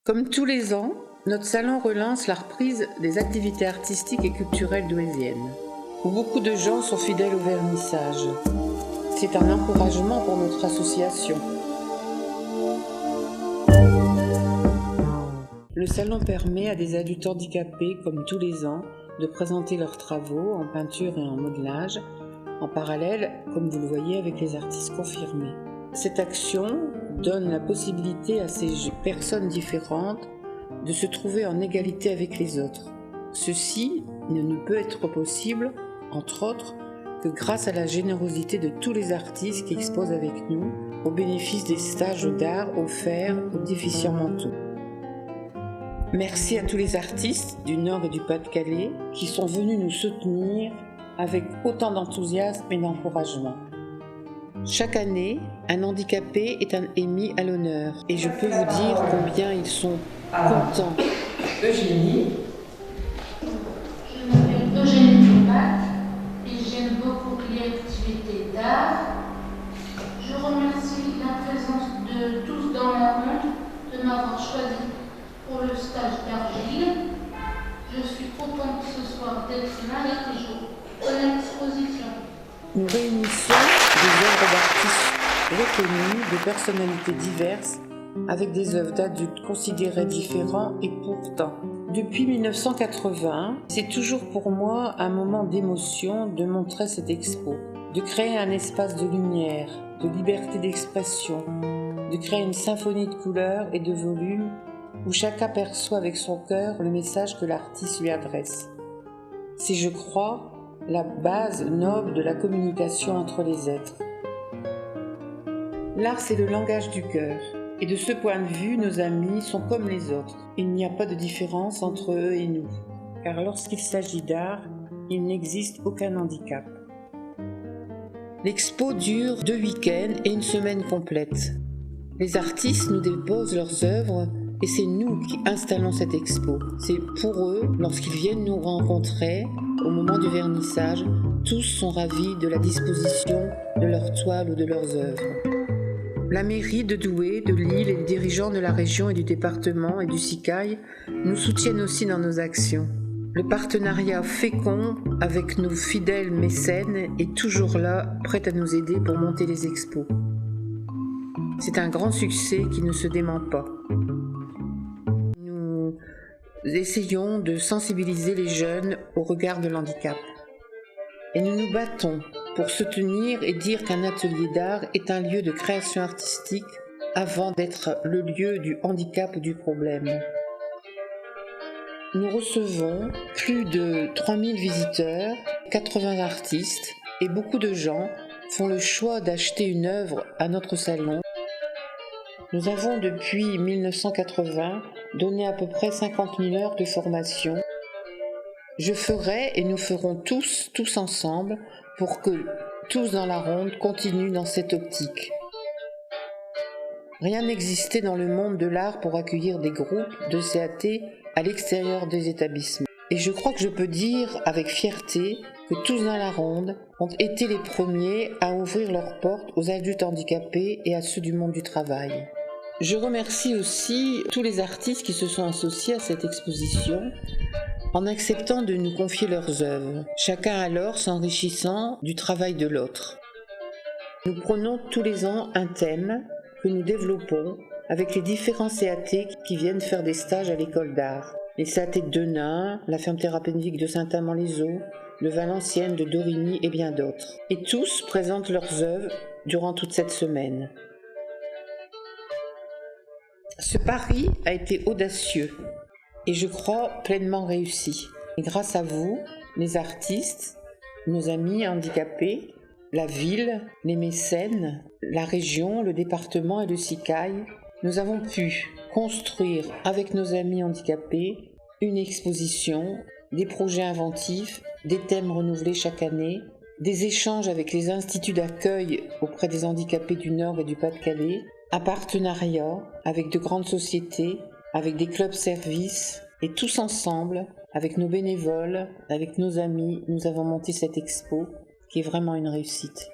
Comme tous les ans, notre salon relance la reprise des activités artistiques et culturelles douaisiennes, où beaucoup de gens sont fidèles au vernissage. C'est un encouragement pour notre association. Le salon permet à des adultes handicapés, comme tous les ans, de présenter leurs travaux en peinture et en modelage, en parallèle, comme vous le voyez, avec les artistes confirmés. Cette action donne la possibilité à ces personnes différentes de se trouver en égalité avec les autres. Ceci ne peut être possible, entre autres, que grâce à la générosité de tous les artistes qui exposent avec nous au bénéfice des stages d'art offerts aux déficients mentaux. Merci à tous les artistes du Nord et du Pas-de-Calais qui sont venus nous soutenir avec autant d'enthousiasme et d'encouragement. Chaque année, un handicapé est mis à l'honneur et je peux vous dire combien ils sont contents. Eugénie. Je m'appelle Eugénie Dumat et j'aime beaucoup les activités d'art. Je remercie la présence de tous dans la ronde de m'avoir choisi pour le stage d'argile. Je suis contente ce soir d'être là avec vous. Bonne exposition. Nous réunissons des œuvres d'artistes reconnus, de personnalités diverses, avec des œuvres d'adultes considérées différents et pourtant. Depuis 1980, c'est toujours pour moi un moment d'émotion de montrer cette expo, de créer un espace de lumière, de liberté d'expression, de créer une symphonie de couleurs et de volumes où chacun perçoit avec son cœur le message que l'artiste lui adresse. C'est, je crois, la base noble de la communication entre les êtres. L'art, c'est le langage du cœur. Et de ce point de vue, nos amis sont comme les autres. Il n'y a pas de différence entre eux et nous. Car lorsqu'il s'agit d'art, il n'existe aucun handicap. L'expo dure 2 week-ends et une semaine complète. Les artistes nous déposent leurs œuvres et c'est nous qui installons cette expo. C'est pour eux, lorsqu'ils viennent nous rencontrer, au moment du vernissage, tous sont ravis de la disposition de leurs toiles ou de leurs œuvres. La mairie de Douai, de Lille et les dirigeants de la région et du département et du SICAI nous soutiennent aussi dans nos actions. Le partenariat fécond avec nos fidèles mécènes est toujours là, prêt à nous aider pour monter les expos. C'est un grand succès qui ne se dément pas. Nous essayons de sensibiliser les jeunes au regard de l'handicap. Et nous nous battons pour soutenir et dire qu'un atelier d'art est un lieu de création artistique avant d'être le lieu du handicap ou du problème. Nous recevons plus de 3000 visiteurs, 80 artistes et beaucoup de gens font le choix d'acheter une œuvre à notre salon. Nous avons depuis 1980 donné à peu près 50 000 heures de formation. Je ferai et nous ferons tous ensemble pour que tous dans la ronde continuent dans cette optique. Rien n'existait dans le monde de l'art pour accueillir des groupes de CAT à l'extérieur des établissements. Et je crois que je peux dire avec fierté que tous dans la ronde ont été les premiers à ouvrir leurs portes aux adultes handicapés et à ceux du monde du travail. Je remercie aussi tous les artistes qui se sont associés à cette exposition en acceptant de nous confier leurs œuvres, chacun alors s'enrichissant du travail de l'autre. Nous prenons tous les ans un thème que nous développons avec les différents CAT qui viennent faire des stages à l'école d'art. Les CAT de Denain, la ferme thérapeutique de Saint-Amand-les-Eaux, de Valenciennes, de Dorigny et bien d'autres. Et tous présentent leurs œuvres durant toute cette semaine. Ce pari a été audacieux et je crois pleinement réussi. Et grâce à vous, les artistes, nos amis handicapés, la ville, les mécènes, la région, le département et le SICAI, nous avons pu construire avec nos amis handicapés une exposition, des projets inventifs, des thèmes renouvelés chaque année, des échanges avec les instituts d'accueil auprès des handicapés du Nord et du Pas-de-Calais, un partenariat avec de grandes sociétés, avec des clubs services, et tous ensemble, avec nos bénévoles, avec nos amis, nous avons monté cette expo qui est vraiment une réussite.